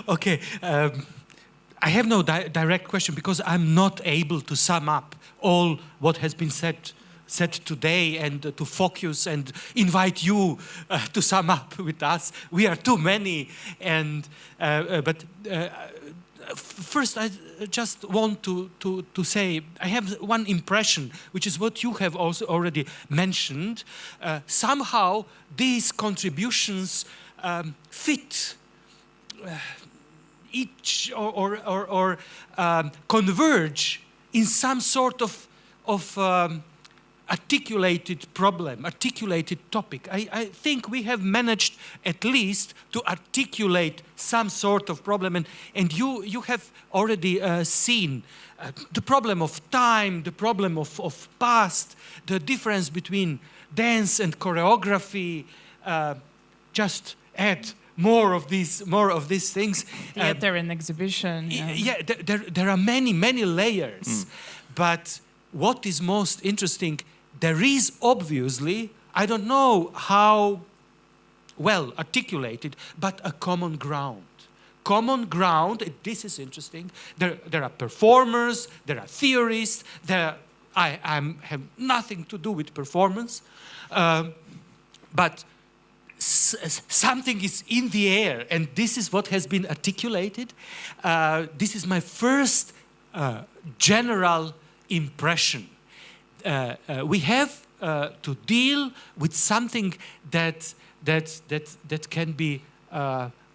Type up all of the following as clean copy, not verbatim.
Okay. I have no direct question because I'm not able to sum up all what has been said today and to focus and invite you to sum up with us. We are too many, and but first I just want to say I have one impression, which is what you have also already mentioned. Somehow these contributions fit each or converge in some sort of articulated problem, articulated topic. I think we have managed at least to articulate some sort of problem, and you have already seen the problem of time, the problem of past, the difference between dance and choreography. Just add more of these things. Theater and exhibition. Yeah, there are many layers. But what is most interesting, there is obviously, I don't know how well articulated, but a common ground. Common ground, this is interesting. There are performers, there are theorists, I have nothing to do with performance, but something is in the air, and this is what has been articulated. This is my first general impression. We have to deal with something that can be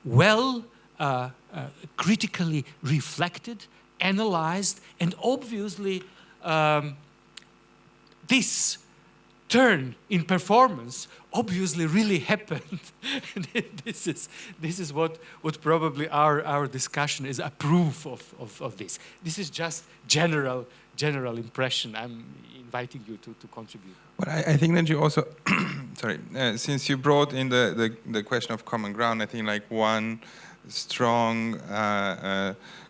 well critically reflected, analyzed, and obviously this turn in performance obviously really happened. This is what probably our discussion is a proof of this. This is just general impression. I'm inviting you to contribute. But I think that you also, sorry, since you brought in the question of common ground, I think like one strong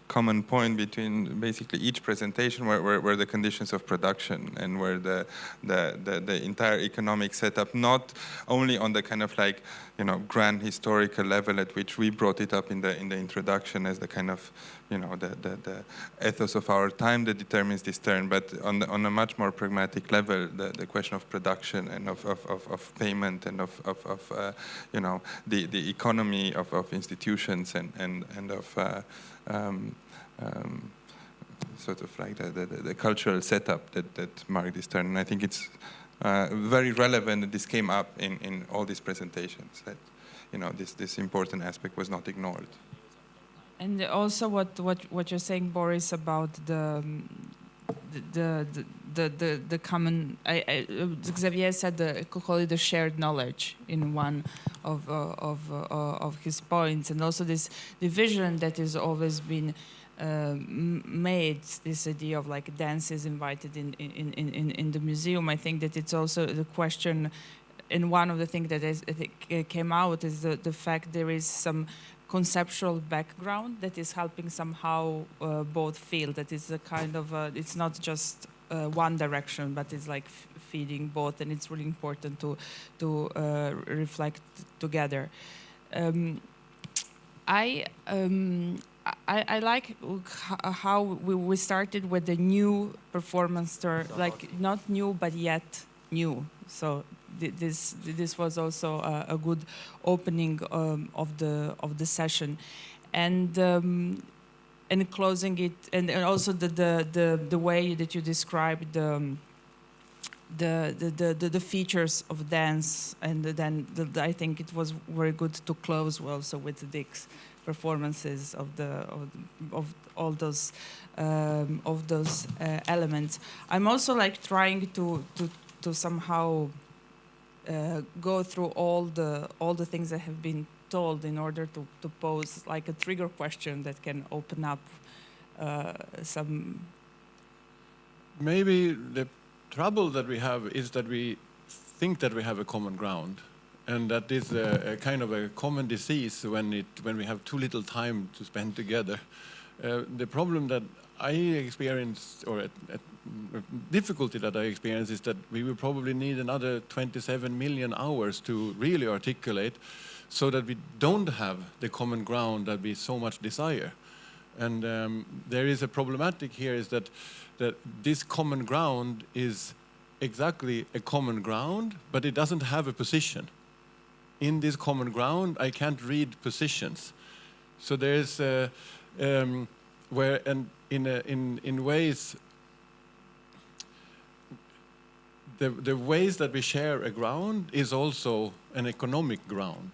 common point between basically each presentation were the conditions of production and where the entire economic setup, not only on the kind of like, you know, grand historical level at which we brought it up in the introduction as the kind of, you know, the ethos of our time that determines this turn, but on a much more pragmatic level, the question of production and of payment and of you know, the economy of institutions and of sort of like the cultural setup that marked this turn. And I think it's very relevant that this came up in all these presentations, that, you know, this important aspect was not ignored. And also what you're saying, Boris, about the common, Xavier said could call it the shared knowledge in one of his points, and also this division that has always been made, this idea of like dances invited in the museum. I think that it's also the question, and one of the things that I think came out is the fact there is some conceptual background that is helping somehow both feel that it's a kind of it's not just one direction, but it's like feeding both, and it's really important to reflect together. I like how we started with the new performance turn, like not new but yet new. So this was also a good opening of the session, and closing it, and also the way that you described the features of dance, and then I think it was very good to close also with Dick's performances of all those elements. I'm also like trying to somehow go through all the things that have been told in order to pose like a trigger question that can open up some. Maybe the trouble that we have is that we think that we have a common ground, and that is a kind of a common disease when we have too little time to spend together. The problem that I experienced, or difficulty that I experience is that we will probably need another 27 million hours to really articulate, so that we don't have the common ground that we so much desire. And there is a problematic here, is that this common ground is exactly a common ground, but it doesn't have a position. In this common ground, I can't read positions. So there's where, and in ways, the ways that we share a ground is also an economic ground.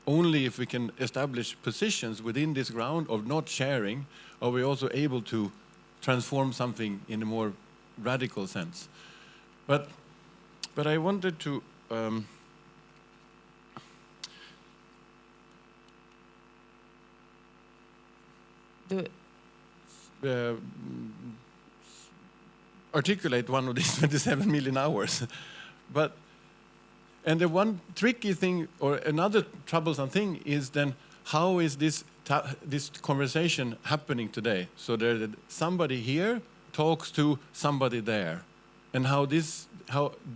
Only if we can establish positions within this ground of not sharing are we also able to transform something in a more radical sense. But I wanted to articulate one of these 27 million hours. And the one tricky thing, or another troublesome thing, is then how is this conversation happening today? So somebody here talks to somebody there, and how this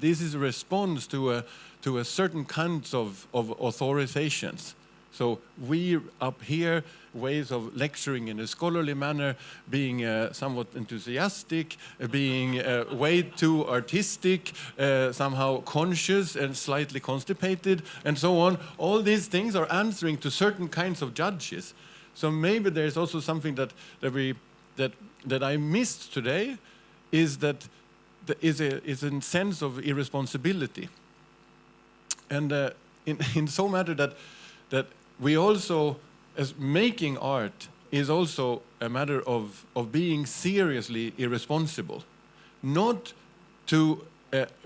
is a response to a certain kinds of authorizations. So we up here, ways of lecturing in a scholarly manner, being somewhat enthusiastic, being way too artistic, somehow conscious and slightly constipated, and so on. All these things are answering to certain kinds of judges. So maybe there's also something that I missed today, is that is a sense of irresponsibility, and in so matter that we also, as making art, is also a matter of being seriously irresponsible. Not to,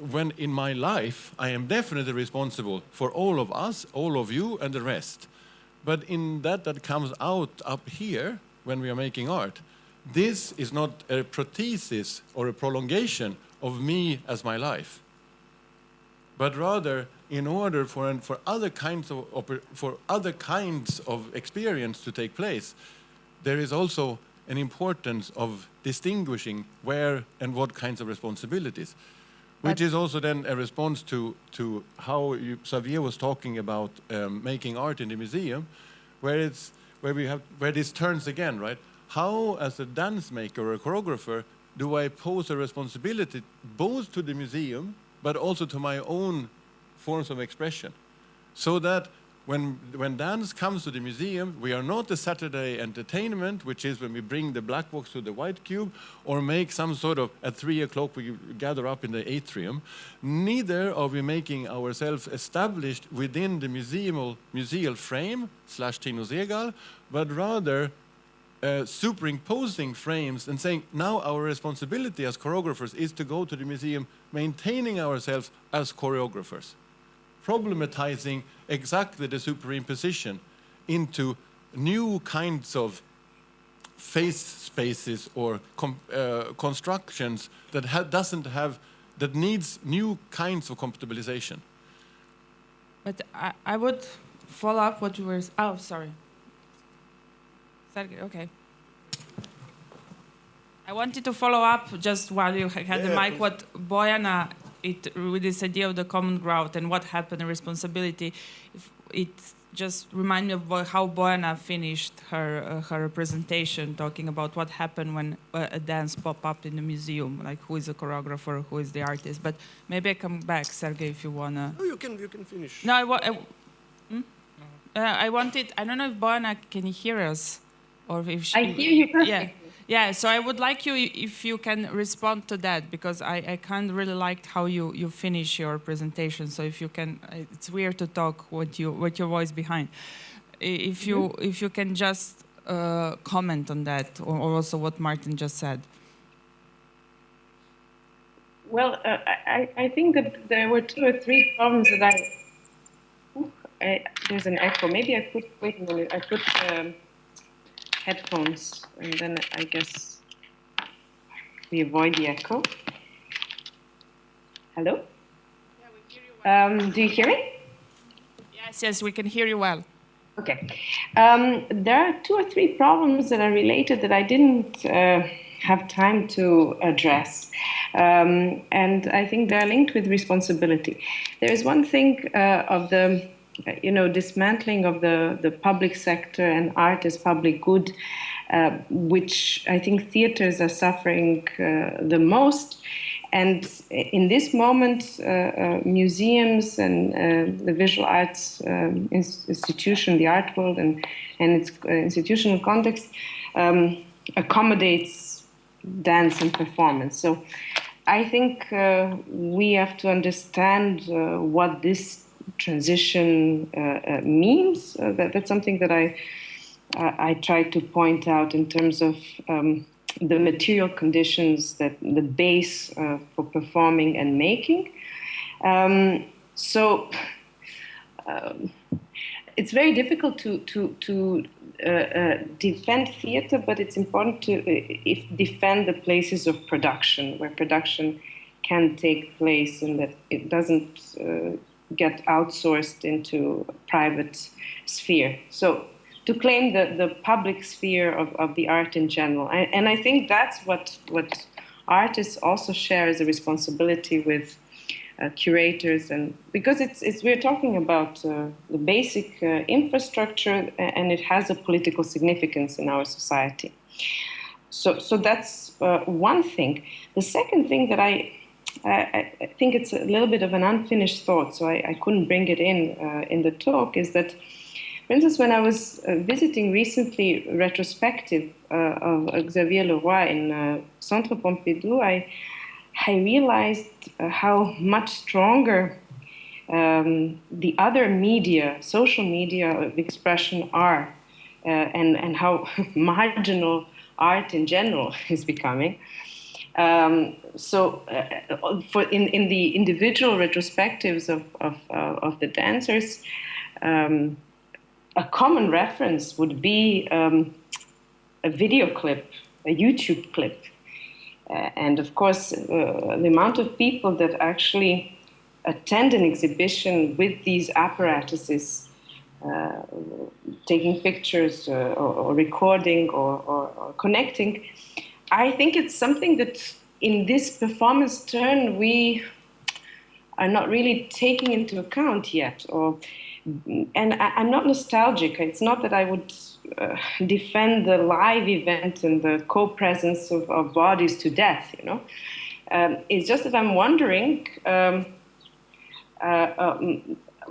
when in my life, I am definitely responsible for all of us, all of you, and the rest. But in that comes out up here, when we are making art, this is not a prothesis or a prolongation of me as my life, but rather, in order for other kinds of experience to take place, there is also an importance of distinguishing where and what kinds of responsibilities, which is also then a response to how Xavier was talking about making art in the museum, where this turns again, right? How, as a dance maker or a choreographer, do I pose a responsibility both to the museum but also to my own forms of expression, so that when dance comes to the museum, we are not a Saturday entertainment, which is when we bring the black box to the white cube, or make some sort of, at 3 o'clock we gather up in the atrium. Neither are we making ourselves established within the museal frame / Tino Segal, but rather superimposing frames and saying, now our responsibility as choreographers is to go to the museum maintaining ourselves as choreographers, problematizing exactly the superimposition into new kinds of face spaces or constructions that needs new kinds of compatibilization. But I would follow up what you were. Oh, sorry. Okay. I wanted to follow up just while you had the mic. What Bojana, with this idea of the common ground and what happened, and responsibility, it just reminded me of how Bojana finished her presentation, talking about what happened when a dance pop up in the museum, like who is a choreographer, who is the artist. But maybe I come back, Sergey, if you wanna. No, you can finish. No, I wanted. I don't know if Bojana can hear us, or if she. I hear you perfectly. Yeah. Yeah, so I would like you, if you can respond to that, because I can't really like how you finish your presentation. So if you can, it's weird to talk with your voice behind. If you can just comment on that, or also what Martin just said. Well, I think that there were 2 or 3 problems that there's an echo. Maybe I put, wait a minute, I put headphones, and then I guess we avoid the echo. Hello? Yeah, we hear you well. Do you hear me? Yes, we can hear you well. Okay. There are 2 or 3 problems that are related that I didn't have time to address. And I think they're linked with responsibility. There is one thing of the dismantling of the public sector and art as public good, which I think theaters are suffering the most. And in this moment, museums and the visual arts institution, the art world and its institutional context accommodates dance and performance. So I think we have to understand what this transition means. That's something that I try to point out in terms of the material conditions, that the base for performing and making. So it's very difficult to defend theater, but it's important to defend the places of production, where production can take place and that it doesn't get outsourced into a private sphere. So to claim the public sphere of the art in general. And I think that's what artists also share as a responsibility with curators, and because we're talking about the basic infrastructure, and it has a political significance in our society. So that's one thing. The second thing that I think it's a little bit of an unfinished thought, so I couldn't bring it in the talk, is that, for instance, when I was visiting recently retrospective of Xavier Leroy in Centre Pompidou, I realized how much stronger the other media, social media of expression are, and how marginal art in general is becoming. So in the individual retrospectives of the dancers, a common reference would be a video clip, a YouTube clip. And of course, the amount of people that actually attend an exhibition with these apparatuses, taking pictures or recording or connecting, I think it's something that in this performance turn we are not really taking into account yet. And I'm not nostalgic. It's not that I would defend the live event and the co-presence of bodies to death, It's just that I'm wondering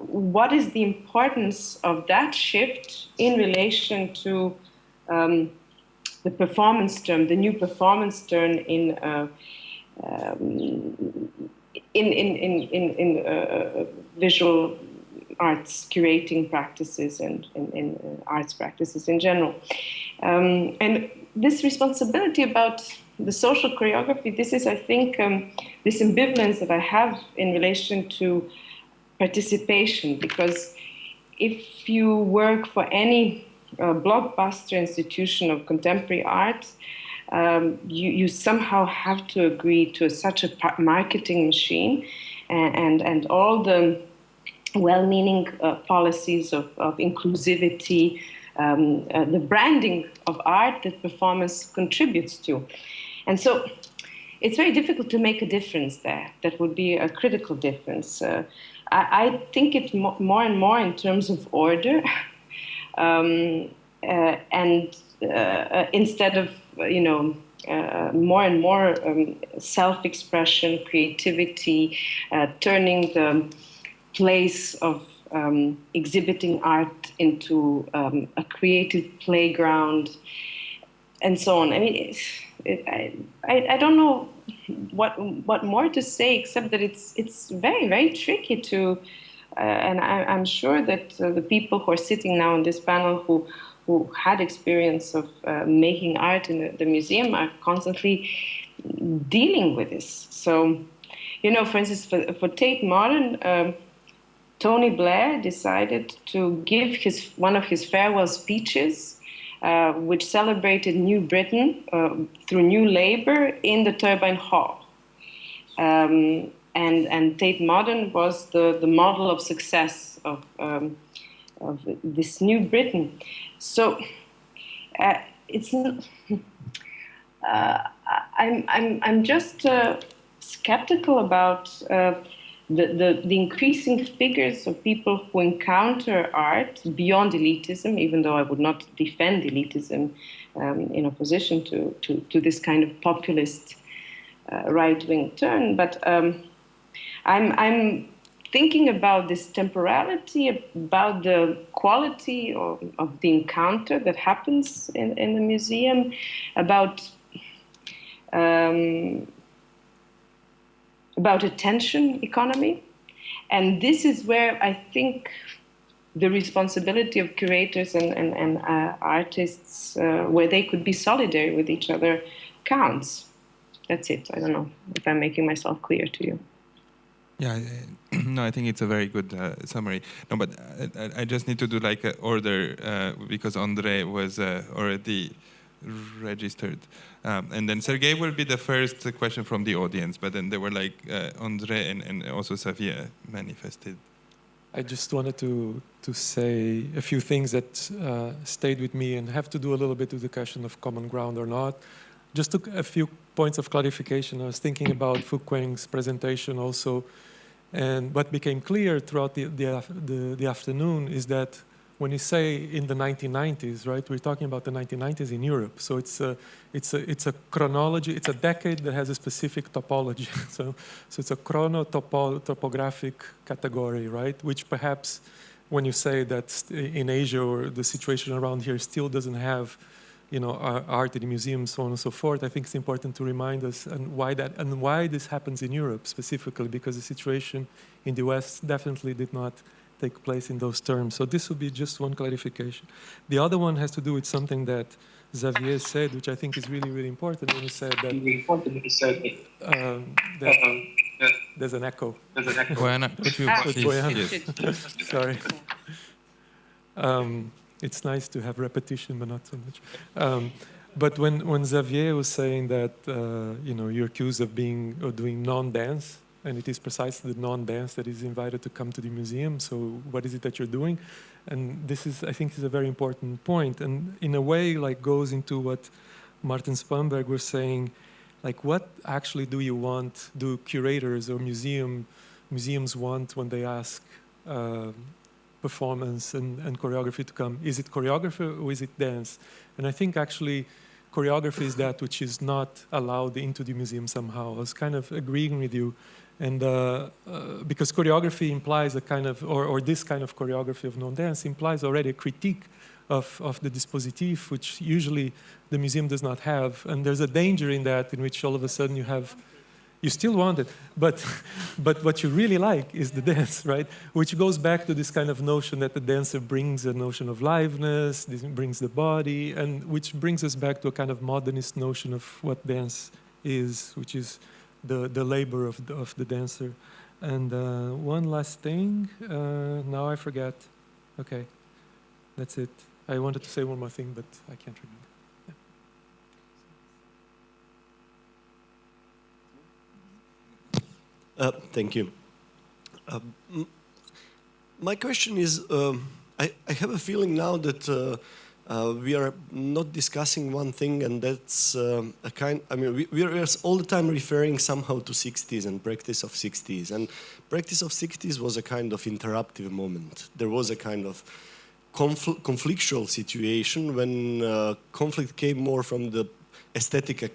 what is the importance of that shift in relation to the performance term, the new performance turn in visual arts curating practices and in arts practices in general. And this responsibility about the social choreography, this is, I think, this ambivalence that I have in relation to participation, because if you work for any blockbuster institution of contemporary art, you somehow have to agree to such a marketing machine and all the well-meaning policies of inclusivity, the branding of art that performance contributes to. And so it's very difficult to make a difference there. That would be a critical difference. I think it more and more in terms of order, and instead of, more and more self-expression, creativity, turning the place of exhibiting art into a creative playground, and so on. I mean, I don't know what more to say, except that it's very, very tricky to, and I'm sure that the people who are sitting now on this panel who had experience of making art in the museum are constantly dealing with this. So, for instance, for Tate Modern, Tony Blair decided to give one of his farewell speeches, which celebrated New Britain through new labor in the Turbine Hall. And Tate Modern was the model of success of this New Britain. So it's I'm just skeptical about the increasing figures of people who encounter art beyond elitism, even though I would not defend elitism in opposition to this kind of populist right-wing turn. But I'm thinking about this temporality, about the quality of the encounter that happens in the museum, about attention economy. And this is where I think the responsibility of curators and artists, where they could be solidary with each other, counts. That's it. I don't know if I'm making myself clear to you. Yeah, no, I think it's a very good summary. No, but I just need to do like an order because Andre was already registered. And then Sergei will be the first question from the audience, but then there were like Andre and also Xavier manifested. I just wanted to say a few things that stayed with me and have to do a little bit with the question of common ground or not. Just took a few points of clarification. I was thinking about Fuqueng's presentation also, and what became clear throughout the afternoon is that when you say in the 1990s, right, we're talking about the 1990s in Europe. So it's a chronology, it's a decade that has a specific topology. So it's a chrono-topographic category, right, which perhaps when you say that in Asia or the situation around here still doesn't have, you know, art in museums, so on and so forth, I think it's important to remind us and why this happens in Europe specifically, because the situation in the West definitely did not take place in those terms. So this would be just one clarification. The other one has to do with something that Xavier said, which I think is really, really important when he said that, there's an echo. Joanna, could you please? Yes. Sorry. It's nice to have repetition, but not so much. But when Xavier was saying that, you know, you're accused of doing non-dance, and it is precisely the non-dance that is invited to come to the museum. So what is it that you're doing? And this is, I think, is a very important point. And in a way, like, goes into what Martin Spanberg was saying, like, what actually do curators or museums want when they ask performance and choreography to come? Is it choreography or is it dance? And I think actually choreography is that which is not allowed into the museum somehow. I was kind of agreeing with you. And because choreography implies a kind of, or this kind of choreography of non-dance implies already a critique of the dispositif, which usually the museum does not have. And there's a danger in that, in which all of a sudden you still want it, but what you really like is the dance, right? Which goes back to this kind of notion that the dancer brings a notion of liveness, this brings the body, and which brings us back to a kind of modernist notion of what dance is, which is the labor of the dancer. And one last thing, now I forget. Okay, that's it. I wanted to say one more thing, but I can't remember. Thank you. My question is, I have a feeling now that we are not discussing one thing, and that's we are all the time referring somehow to 60s and practice of 60s. And practice of 60s was a kind of interruptive moment. There was a kind of conflictual situation when conflict came more from the aesthetic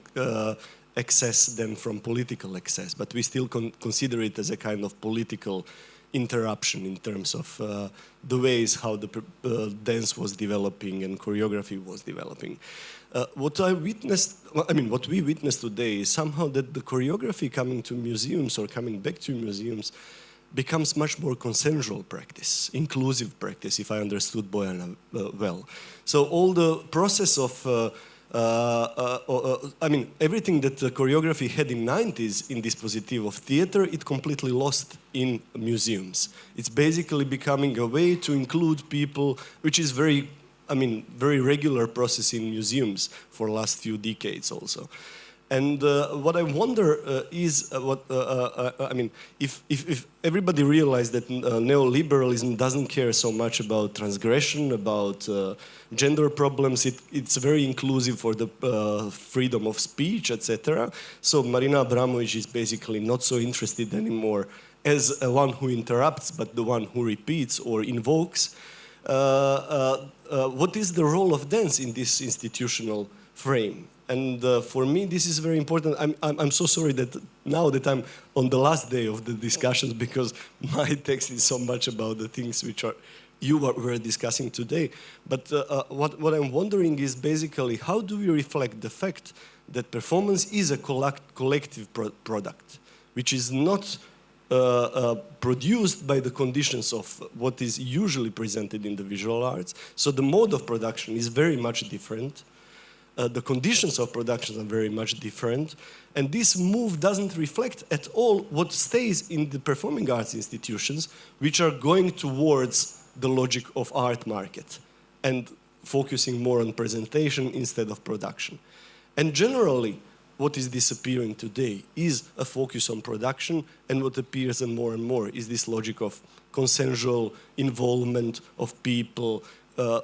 excess than from political excess, but we still consider it as a kind of political interruption in terms of the ways how the dance was developing and choreography was developing. What we witnessed today is somehow that the choreography coming to museums or coming back to museums becomes much more consensual practice, inclusive practice, if I understood Bojana well. So all the process of everything that the choreography had in 90s in dispositif of theater, it completely lost in museums. It's basically becoming a way to include people, which is very regular process in museums for last few decades also. And what I wonder is, I mean, if everybody realized that neoliberalism doesn't care so much about transgression, about gender problems, it's very inclusive for the freedom of speech, etc. So Marina Abramović is basically not so interested anymore as one who interrupts, but the one who repeats or invokes. What is the role of dance in this institutional frame? And for me, this is very important. I'm so sorry that now that I'm on the last day of the discussions, because my text is so much about the things which were discussing today. But what I'm wondering is basically, how do we reflect the fact that performance is a collective product, which is not produced by the conditions of what is usually presented in the visual arts. So the mode of production is very much different. The conditions of production are very much different. And this move doesn't reflect at all what stays in the performing arts institutions, which are going towards the logic of art market and focusing more on presentation instead of production. And generally, what is disappearing today is a focus on production, and what appears more and more is this logic of consensual involvement of people,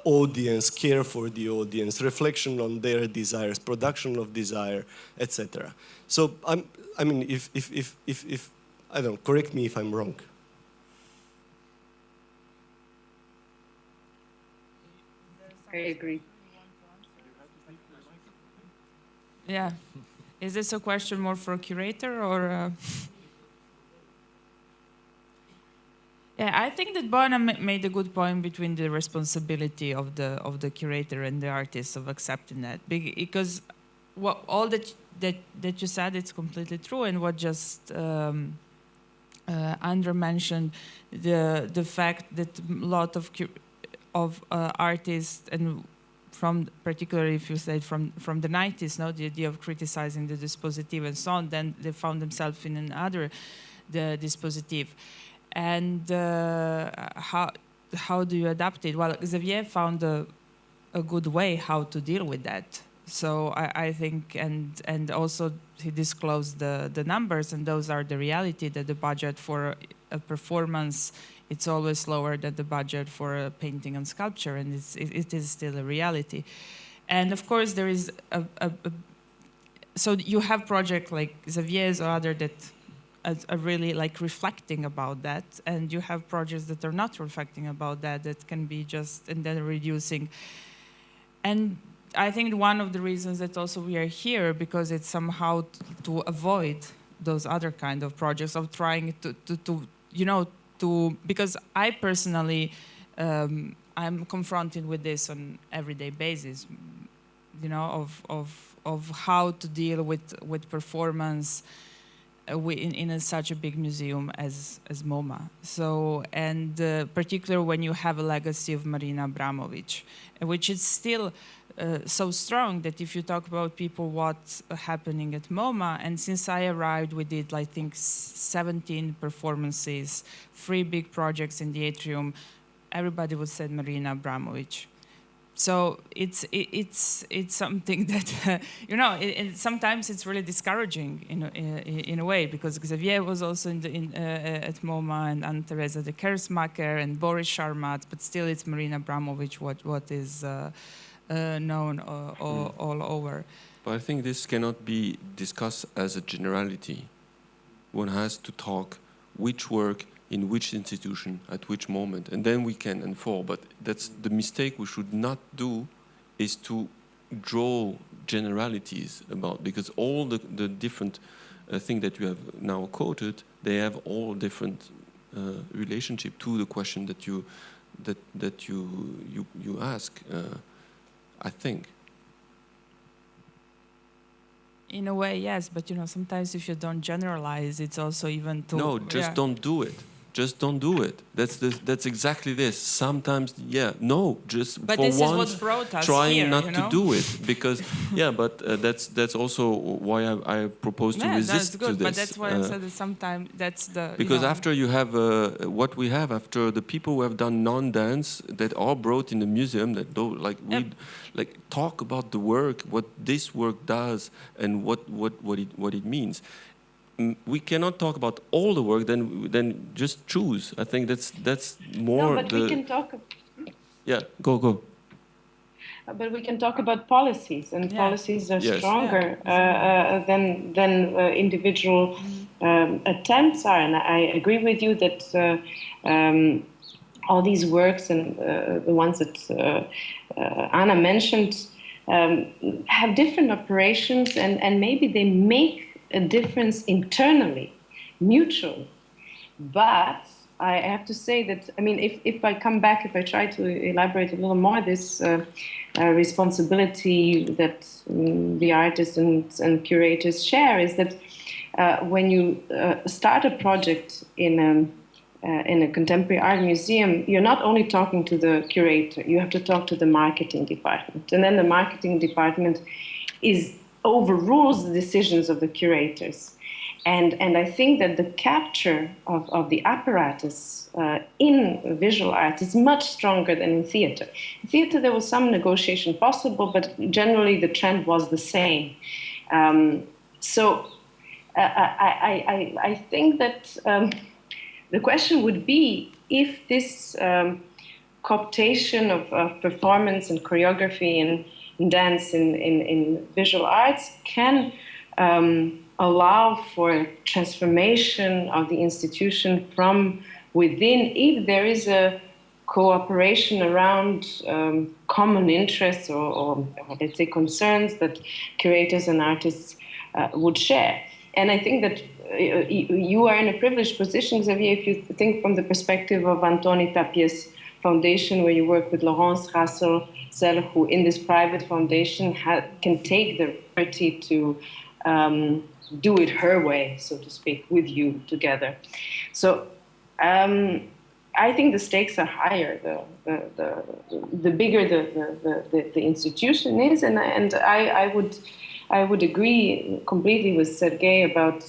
audience, care for the audience, reflection on their desires, production of desire, etc. So I mean, if I don't know, correct me if I'm wrong. I agree. Yeah. Is this a question more for a curator or? Yeah, I think that Bona made a good point between the responsibility of the curator and the artist of accepting that, because all that you said, it's completely true, and what just Andrew mentioned, the fact that a lot of artists, and particularly if you say from the 90s, the idea of criticizing the dispositive and so on, then they found themselves in another dispositive. And how do you adapt it? Well, Xavier found a good way how to deal with that. So I think, and also he disclosed the numbers, and those are the reality, that the budget for a performance, it's always lower than the budget for a painting and sculpture, and it is still a reality. And of course there is so you have projects like Xavier's or other that are really like reflecting about that, and you have projects that are not reflecting about that can be just, and then reducing. And I think one of the reasons that also we are here, because it's somehow to avoid those other kind of projects of trying to because I personally, I'm confronted with this on everyday basis, of how to deal with performance in such a big museum as MoMA. So, and particularly when you have a legacy of Marina Abramović, which is still so strong that if you talk about people what's happening at MoMA, and since I arrived, we did, I think, 17 performances, 3 big projects in the atrium. Everybody would say Marina Abramović. So it's something that sometimes it's really discouraging in a way, because Xavier was also at MoMA, and Anne-Theresa de Kersmacher and Boris Sharmat, but still it's Marina Abramović what is known all over. But I think this cannot be discussed as a generality. One has to talk which work in which institution, at which moment, and then we can unfold. But that's the mistake we should not do, is to draw generalities about, because all the different things that you have now quoted, they have all different relationship to the question that you ask, I think. In a way, yes, but sometimes if you don't generalize, it's also even to... No, just don't do it. Just don't do it. That's exactly this. Sometimes, just but for this once, is what brought us trying here, not you to know? do it, because that's also why I propose to resist that's good, to this. but that's what I said. That sometimes that's the Because after you have what we have after the people who have done non-dance that are brought in the museum that do like talk about the work, what this work does, and what it means. We cannot talk about all the work. Then just choose. I think that's more. No, but we can talk. Yeah, go. But we can talk about policies, and policies are stronger than individual attempts are. And I agree with you that all these works and the ones that Anna mentioned have different operations, and maybe they make a difference internally, mutually. But I have to say that, I mean, if I come back, if I try to elaborate a little more, this responsibility that the artists and curators share is that when you start a project in a contemporary art museum, you're not only talking to the curator, you have to talk to the marketing department. And then the marketing department overrules the decisions of the curators. And I think that the capture of the apparatus in visual art is much stronger than in theater. In theater, there was some negotiation possible, but generally the trend was the same. So I think that the question would be if this cooptation of performance and choreography and dance in visual arts can allow for transformation of the institution from within, if there is a cooperation around common interests or let's say concerns that curators and artists would share. And I think that you are in a privileged position, Xavier, if you think from the perspective of Antoni Tapier's foundation, where you work with Laurence Rassel, who in this private foundation can take the liberty to do it her way, so to speak, with you together. So I think the stakes are higher, the bigger the institution is, and I would agree completely with Sergei about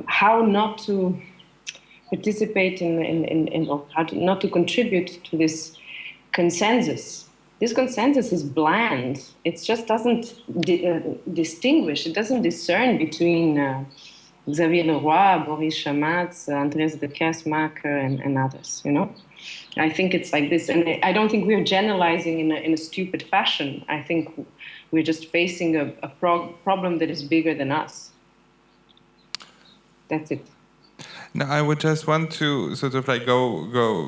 how not to participate in or how not to contribute to this consensus. This consensus is bland. It just doesn't distinguish. It doesn't discern between Xavier Leroy, Boris Chamatz, Andreas de Kersmacher, and others. You know, I think it's like this, and I don't think we're generalizing in a stupid fashion. I think we're just facing a problem that is bigger than us. That's it. Now, I would just want to sort of like go,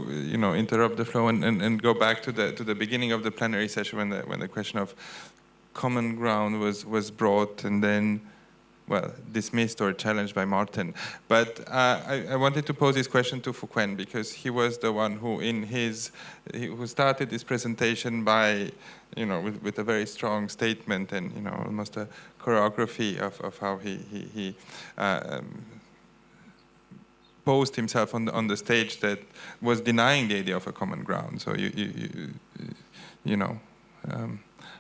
interrupt the flow and go back to the beginning of the plenary session when the question of common ground was brought and then, well, dismissed or challenged by Martin. But I wanted to pose this question to Fuquen because he was the one who who started this presentation by, with a very strong statement and almost a choreography of how he posed himself on the stage that was denying the idea of a common ground. So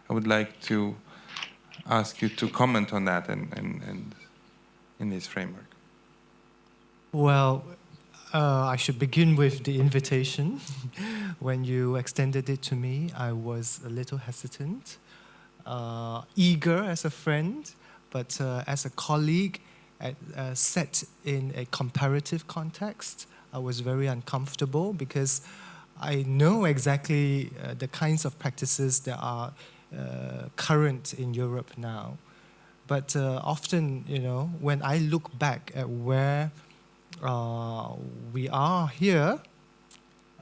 I would like to ask you to comment on that and in this framework. Well, I should begin with the invitation. When you extended it to me, I was a little hesitant, eager as a friend, but as a colleague, set in a comparative context, I was very uncomfortable because I know exactly the kinds of practices that are current in Europe now. But often, when I look back at where we are here,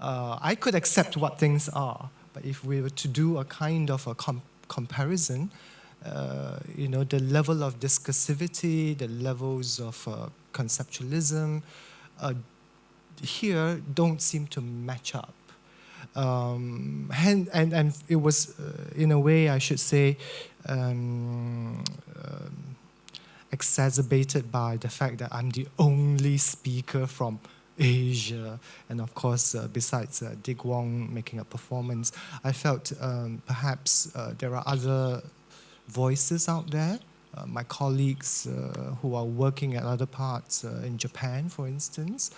I could accept what things are. But if we were to do a kind of a comparison, the level of discursivity, the levels of conceptualism here don't seem to match up. And it was, in a way, I should say, exacerbated by the fact that I'm the only speaker from Asia, and of course, besides Dig Wong making a performance, I felt perhaps there are other voices out there. My colleagues who are working at other parts in Japan, for instance,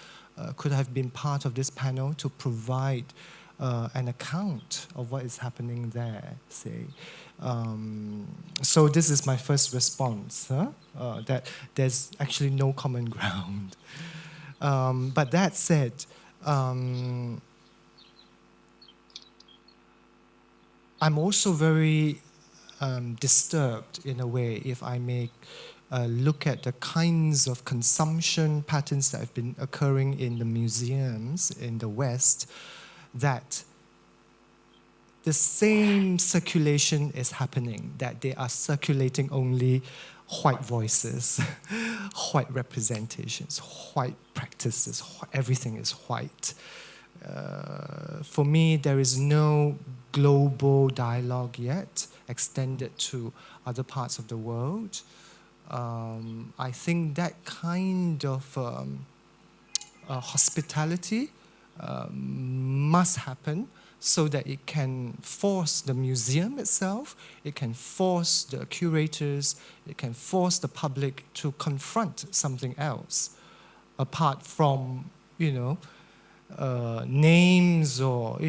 could have been part of this panel to provide an account of what is happening there, say. So this is my first response, that there's actually no common ground. But that said, I'm also very disturbed in a way, if I may look at the kinds of consumption patterns that have been occurring in the museums in the West, that the same circulation is happening, that they are circulating only white voices, white representations, white practices, everything is white. For me, there is no global dialogue yet extended to other parts of the world. I think that kind of hospitality must happen so that it can force the museum itself, it can force the curators, it can force the public to confront something else apart from, names or,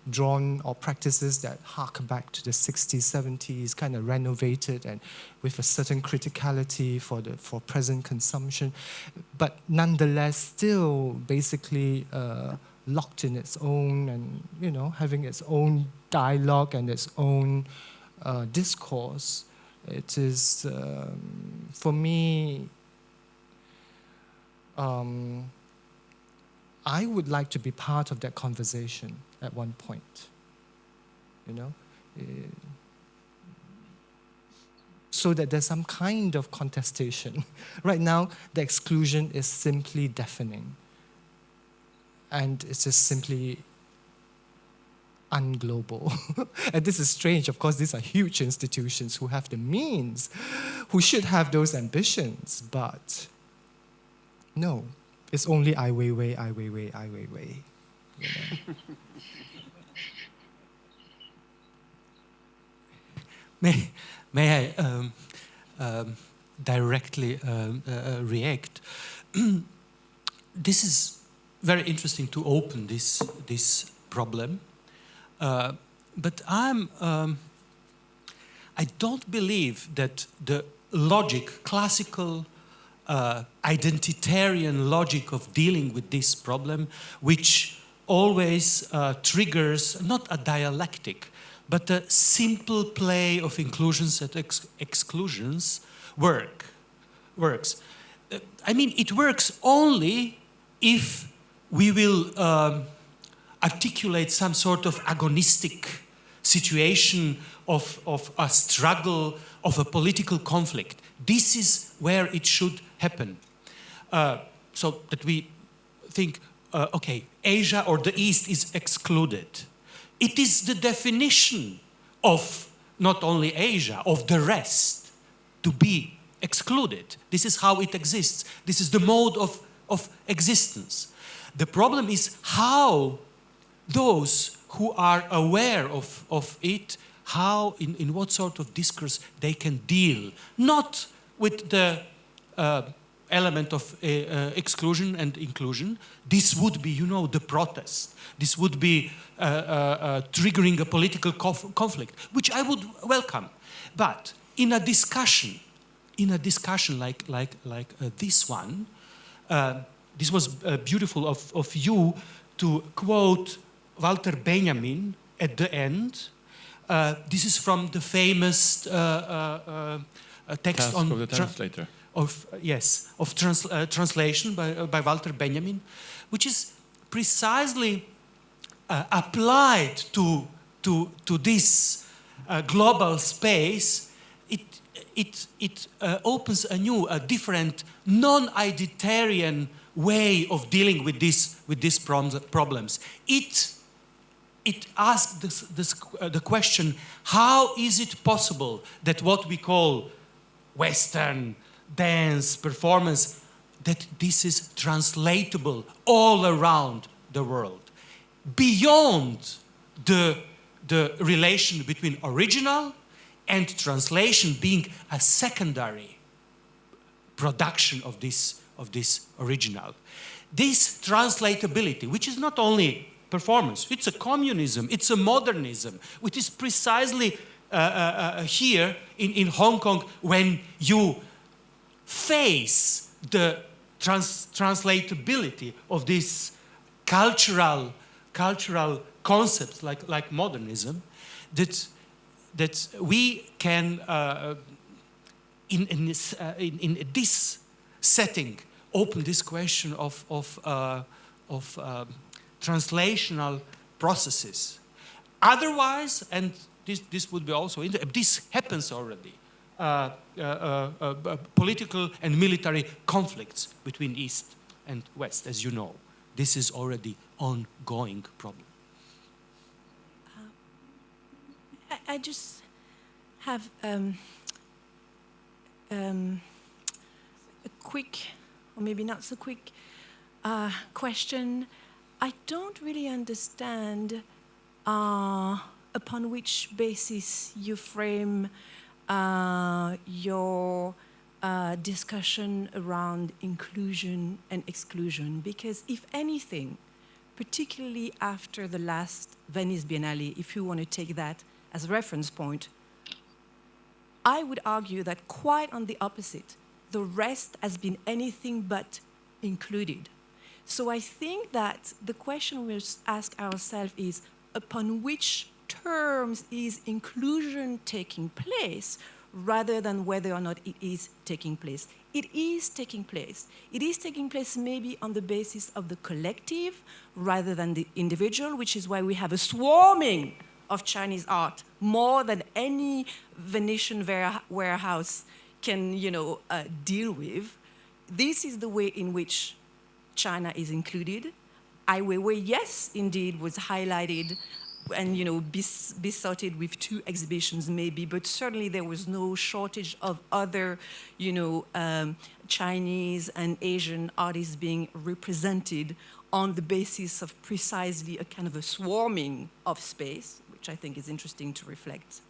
drawn or practices that hark back to the 60s, 70s, kind of renovated and with a certain criticality for present consumption, but nonetheless still basically locked in its own and, having its own dialogue and its own discourse. It is, for me, I would like to be part of that conversation at one point, so that there's some kind of contestation. Right now, the exclusion is simply deafening. And it's just simply unglobal. And this is strange. Of course, these are huge institutions who have the means, who should have those ambitions. But no, it's only Ai Weiwei, Ai Weiwei, Ai Weiwei. May I directly react? This is very interesting to open this problem, but I don't believe that the logic, classical identitarian logic of dealing with this problem, which always triggers not a dialectic, but a simple play of inclusions and exclusions, works. I mean, it works only if we will articulate some sort of agonistic situation of a struggle, of a political conflict. This is where it should happen. So that we think, okay, Asia or the East is excluded. It is the definition of not only Asia, of the rest, to be excluded. This is how it exists. This is the mode of existence. The problem is how those who are aware of it, how, in what sort of discourse they can deal, not with the element of exclusion and inclusion. This would be, the protest. This would be triggering a political conflict, which I would welcome. But in a discussion like this one, this was beautiful of you to quote Walter Benjamin at the end. This is from the famous text Task on of the translator. Translation by Walter Benjamin, which is precisely applied to this global space. It opens a different, non-identitarian way of dealing with these problems. It asks the question: how is it possible that what we call Western dance performance that this is translatable all around the world, beyond the relation between original and translation being a secondary production of this original. This translatability, which is not only performance, it's a communism, it's a modernism, which is precisely here in Hong Kong when you face the translatability of these cultural concepts like modernism, that we can in this setting open this question of translational processes. Otherwise, and this would be also this happens already. Political and military conflicts between East and West, as you know. This is already ongoing problem. I just have a quick, or maybe not so quick, question. I don't really understand upon which basis you frame your discussion around inclusion and exclusion, because if anything, particularly after the last Venice Biennale, if you want to take that as a reference point, I would argue that quite on the opposite, the rest has been anything but included. So I think that the question we must ask ourselves is, upon which terms is inclusion taking place, rather than whether or not it is taking place. It is taking place. It is taking place maybe on the basis of the collective rather than the individual, which is why we have a swarming of Chinese art, more than any Venetian warehouse can, deal with. This is the way in which China is included. Ai Weiwei, yes, indeed, was highlighted and besotted with 2 exhibitions maybe, but certainly there was no shortage of other Chinese and Asian artists being represented on the basis of precisely a kind of a swarming of space, which I think is interesting to reflect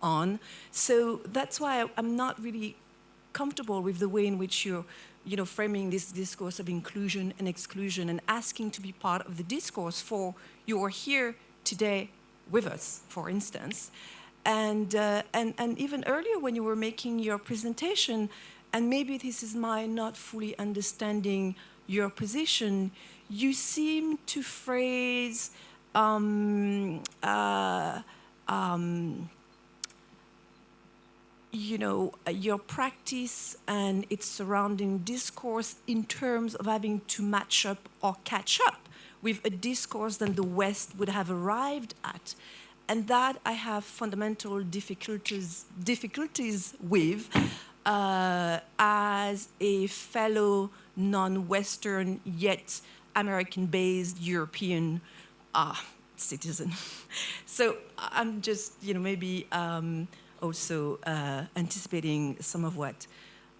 on. So that's why I'm not really comfortable with the way in which you're framing this discourse of inclusion and exclusion and asking to be part of the discourse for you are here today with us, for instance. And even earlier when you were making your presentation, and maybe this is my not fully understanding your position, you seem to phrase your practice and its surrounding discourse in terms of having to match up or catch up with a discourse that the West would have arrived at. And that I have fundamental difficulties with as a fellow non-Western yet American-based European citizen. So I'm just, maybe also anticipating some of what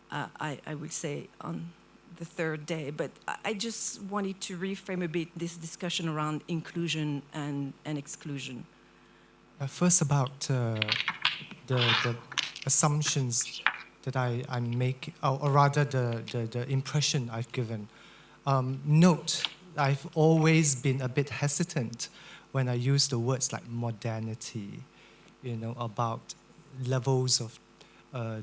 I will say on the third day, but I just wanted to reframe a bit this discussion around inclusion and exclusion. First about the assumptions that I make, or rather the impression I've given. Note, I've always been a bit hesitant when I use the words like modernity, about levels of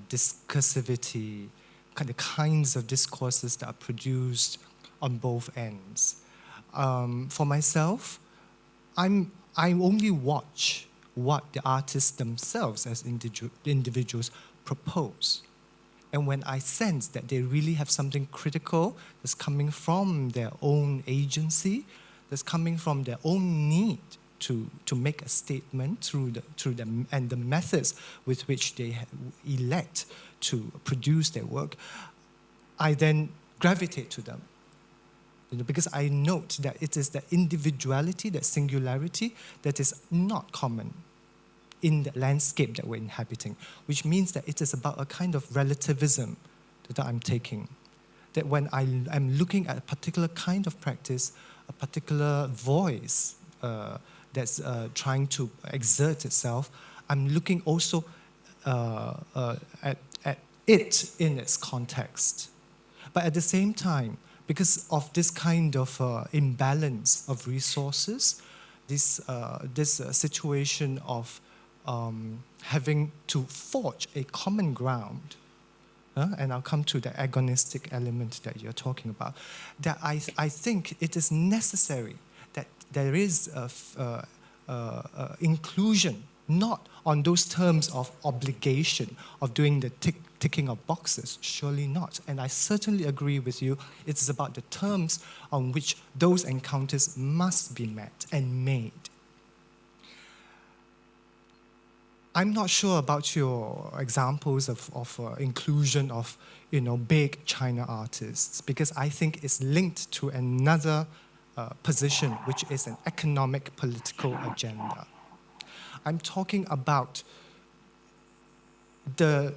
discursivity, the kinds of discourses that are produced on both ends. For myself, I only watch what the artists themselves as individuals propose. And when I sense that they really have something critical that's coming from their own agency, that's coming from their own need to make a statement through them and the methods with which they elect to produce their work, I then gravitate to them. Because I note that it is the individuality, that singularity, that is not common in the landscape that we're inhabiting, which means that it is about a kind of relativism that I'm taking. that when I am looking at a particular kind of practice, a particular voice that's trying to exert itself, I'm looking also at it in its context. But at the same time, because of this kind of imbalance of resources, this situation of having to forge a common ground, and I'll come to the agonistic element that you're talking about, that I think it is necessary that there is inclusion, not on those terms of obligation, of doing the ticking of boxes, surely not. And I certainly agree with you, it's about the terms on which those encounters must be met and made. I'm not sure about your examples of inclusion of, big China artists, because I think it's linked to another position, which is an economic political agenda. I'm talking about the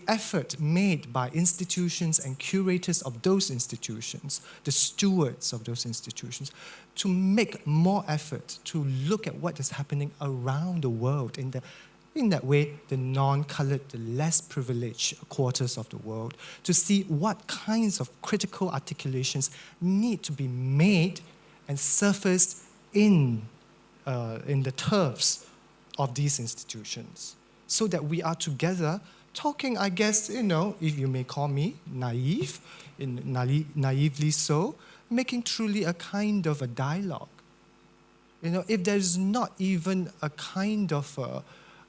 effort made by institutions and curators of those institutions, the stewards of those institutions, to make more effort to look at what is happening around the world in that way, the non-colored, the less privileged quarters of the world, to see what kinds of critical articulations need to be made and surfaced in the turfs of these institutions, so that we are together talking, I guess, if you may call me naive, naively so, making truly a kind of a dialogue. If there's not even a kind of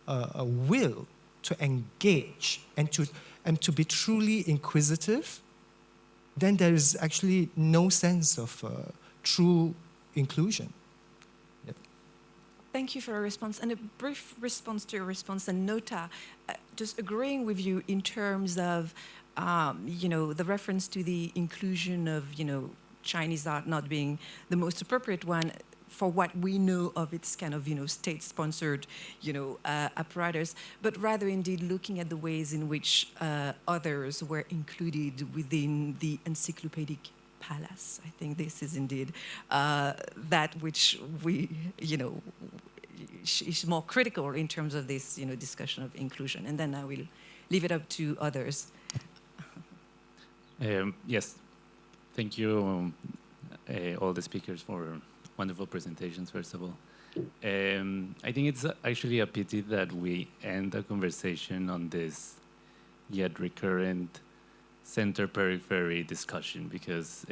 a will to engage and to be truly inquisitive, then there is actually no sense of true inclusion. Yep. Thank you for a response. And a brief response to your response, and Nota, just agreeing with you in terms of, the reference to the inclusion of, Chinese art not being the most appropriate one for what we know of its kind of, state-sponsored, apparatus, but rather indeed looking at the ways in which others were included within the encyclopedic palace. I think this is indeed that which we, is more critical in terms of this, discussion of inclusion. And then I will leave it up to others. Yes, thank you, all the speakers, for wonderful presentations, first of all. I think it's actually a pity that we end the conversation on this yet recurrent center-periphery discussion, because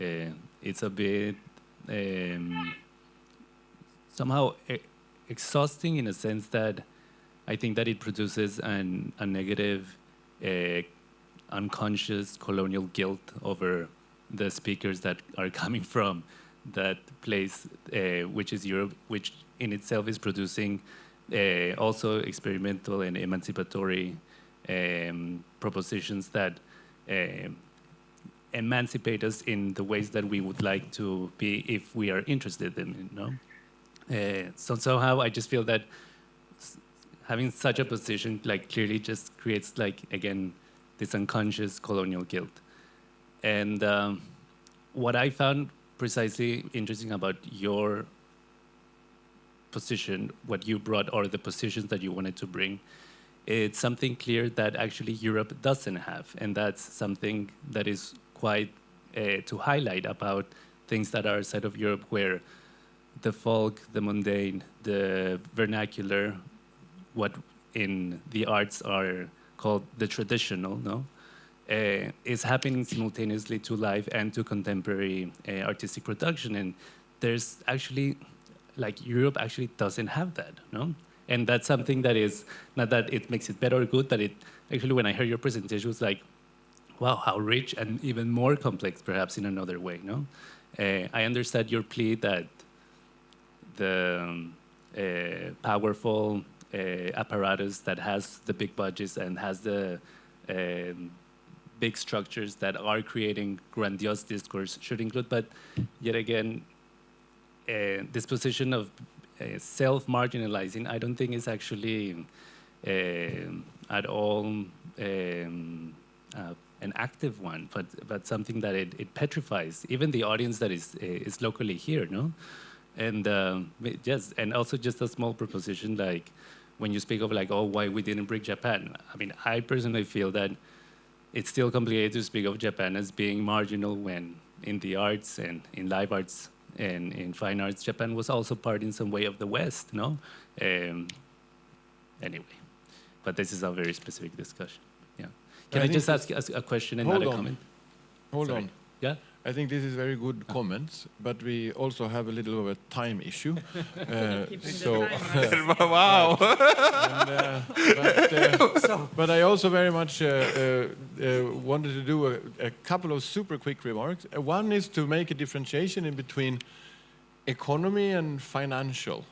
it's a bit somehow exhausting, in a sense that I think that it produces a negative, unconscious colonial guilt over the speakers that are coming from that place, which is Europe, which in itself is producing also experimental and emancipatory propositions that emancipate us in the ways that we would like to be if we are interested in, So somehow I just feel that having such a position clearly just creates again, this unconscious colonial guilt. And what I found precisely interesting about your position, what you brought, or the positions that you wanted to bring, it's something clear that actually Europe doesn't have, and that's something that is quite to highlight about things that are outside of Europe, where the folk, the mundane, the vernacular, what in the arts are called the traditional, is happening simultaneously to live and to contemporary artistic production. And there's actually, Europe actually doesn't have that, And that's something that is, not that it makes it better or good, but it actually, when I heard your presentation, was like, wow, how rich and even more complex, perhaps in another way, I understand your plea that the powerful apparatus that has the big budgets and has the big structures that are creating grandiose discourse should include, but yet again, this position of self-marginalizing, I don't think is actually at all an active one, but something that it petrifies even the audience that is locally here, no? And yes, and also just a small proposition, like when you speak of like, oh, why we didn't bring Japan. I mean, I personally feel that it's still complicated to speak of Japan as being marginal when in the arts and in live arts and in fine arts, Japan was also part in some way of the West, no? Anyway, but this is a very specific discussion. Yeah. Can I just ask a question and not a comment? Hold on. Yeah? I think this is very good comments, but we also have a little of a time issue. Wow. But I also very much wanted to do a couple of super quick remarks. One is to make a differentiation in between economy and financial.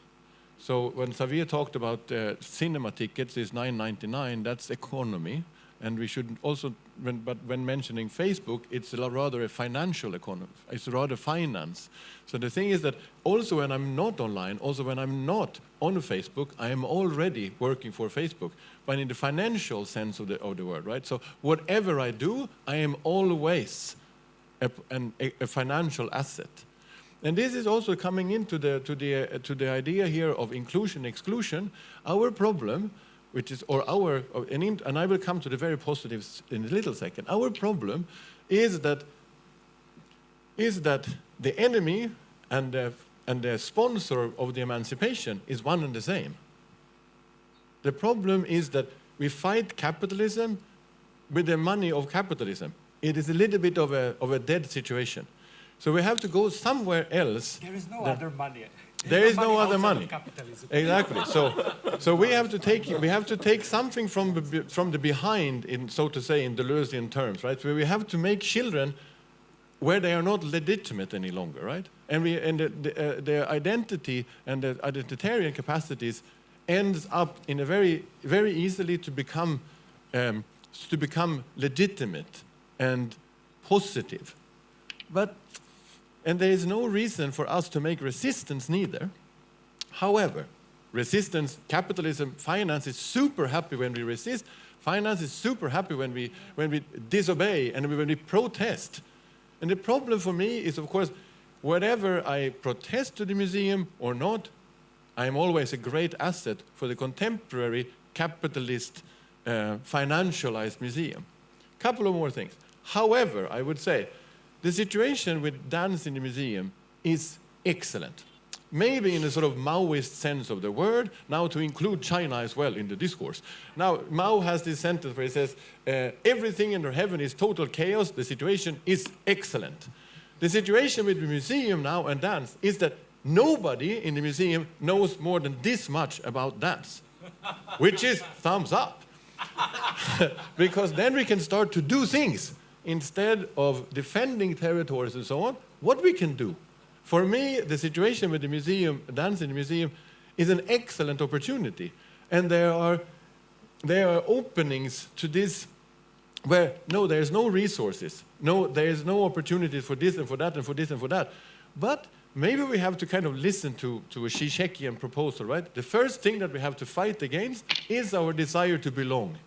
So when Xavier talked about cinema tickets is $9.99, that's economy. And we should also, but when mentioning Facebook, it's rather a financial economy. It's rather finance. So the thing is that also when I'm not online, also when I'm not on Facebook, I am already working for Facebook, but in the financial sense of the word, right? So whatever I do, I am always a financial asset. And this is also coming into the idea here of inclusion, exclusion. Our problem, which is, and I will come to the very positives in a little second. Our problem is that the enemy and the sponsor of the emancipation is one and the same. The problem is that we fight capitalism with the money of capitalism. It is a little bit of a dead situation. So we have to go somewhere else. There is no other money. There is no other money. Exactly. So we have to take something from the behind, in so to say, in Deleuzean terms, right? So we have to make children where they are not legitimate any longer, right? And the identity and the identitarian capacities ends up in a very very easily to become legitimate and positive, and there is no reason for us to make resistance neither. However, resistance, capitalism, finance is super happy when we resist. Finance is super happy when we disobey and when we protest. And the problem for me is, of course, whatever I protest to the museum or not, I am always a great asset for the contemporary capitalist financialized museum. Couple of more things. However, I would say, the situation with dance in the museum is excellent. Maybe in a sort of Maoist sense of the word, now to include China as well in the discourse. Now, Mao has this sentence where he says, everything under heaven is total chaos, the situation is excellent. The situation with the museum now and dance is that nobody in the museum knows more than this much about dance, which is thumbs up. Because then we can start to do things. Instead of defending territories and so on, what we can do. For me, the situation with the museum, dance in the museum, is an excellent opportunity. And there are openings to this where, no, there's no resources. No, there's no opportunities for this and for that and for this and for that. But maybe we have to kind of listen to a Zizek'ian proposal, right? The first thing that we have to fight against is our desire to belong.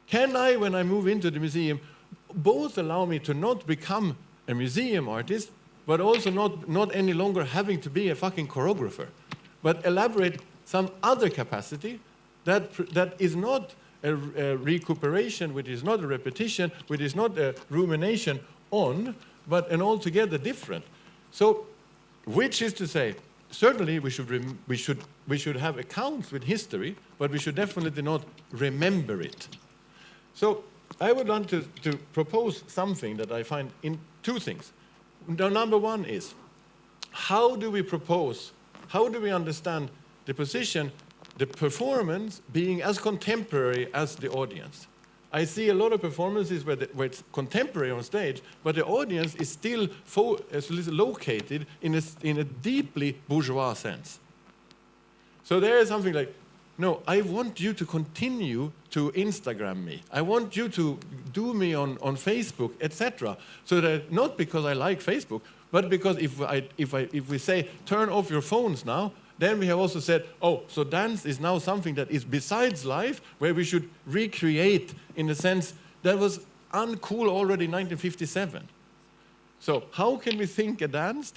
Can I, when I move into the museum, both allow me to not become a museum artist, but also not any longer having to be a fucking choreographer, but elaborate some other capacity that is not a recuperation, which is not a repetition, which is not a rumination on, but an altogether different. So, which is to say, certainly we should have accounts with history, but we should definitely not remember it. So I would want to propose something that I find in two things. The number one is, how do we understand the position, the performance being as contemporary as the audience? I see a lot of performances where it's contemporary on stage, but the audience is still located in a deeply bourgeois sense. So there is something like, no, I want you to continue to Instagram me. I want you to do me on Facebook, etc. So that not because I like Facebook, but because if we say turn off your phones now, then we have also said, oh, so dance is now something that is besides life, where we should recreate in a sense that was uncool already in 1957. So how can we think a dance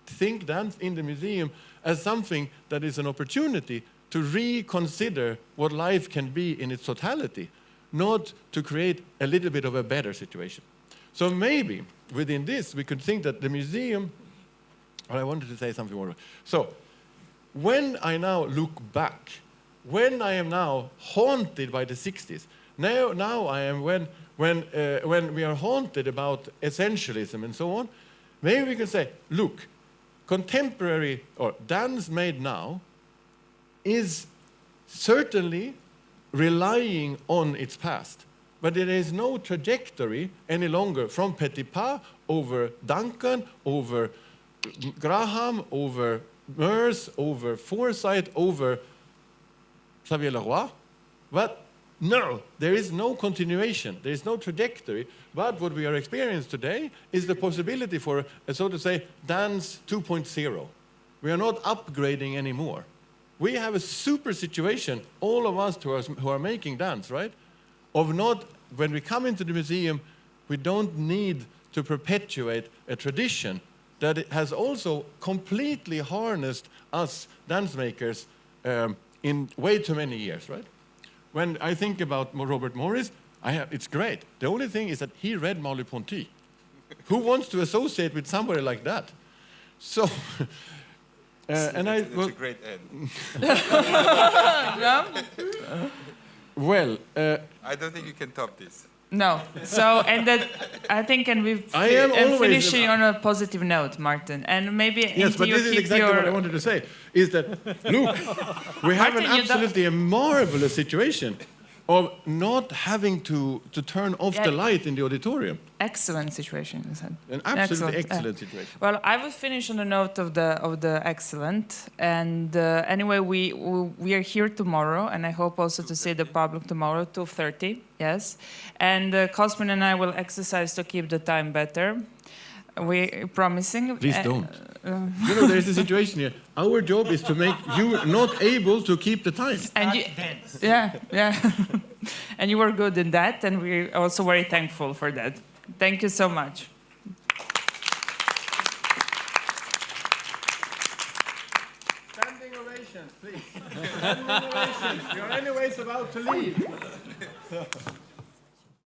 think dance in the museum as something that is an opportunity to reconsider what life can be in its totality, not to create a little bit of a better situation? So maybe within this we could think that the museum, or I wanted to say something more. So when I now look back, when I am now haunted by the 60s, now I am when we are haunted about essentialism and so on, maybe we can say, look, contemporary or dance made now is certainly relying on its past, but there is no trajectory any longer from Petipa over Duncan, over Graham, over Merce, over Forsyth, over Xavier Leroy. But no, there is no continuation, there is no trajectory. But what we are experiencing today is the possibility for, so to say, dance 2.0. We are not upgrading anymore. We have a super situation, all of us who are making dance, right? Of not, when we come into the museum, we don't need to perpetuate a tradition that has also completely harnessed us dance makers in way too many years, right? When I think about Robert Morris, it's great. The only thing is that he read Merleau-Ponty. Who wants to associate with somebody like that? So, It's a great end. Well, I don't think you can top this. No. So, and that I think, and we're finishing on a positive note, Martin. And maybe yes, but this is exactly what I wanted to say. Is that look, we have an absolutely marvelous situation of not having to turn off the light in the auditorium. Excellent situation, you said. An absolutely excellent situation. Well, I will finish on a note of the excellent. And anyway, we are here tomorrow, and I hope also to see the public tomorrow, 2:30. Yes, and Cosmin and I will exercise to keep the time better. We're promising. Please don't. You know, there's a situation here. Our job is to make you not able to keep the time. And you, yeah. And you were good in that, and we're also very thankful for that. Thank you so much. Standing ovations, please. Standing ovations. You're anyways about to leave.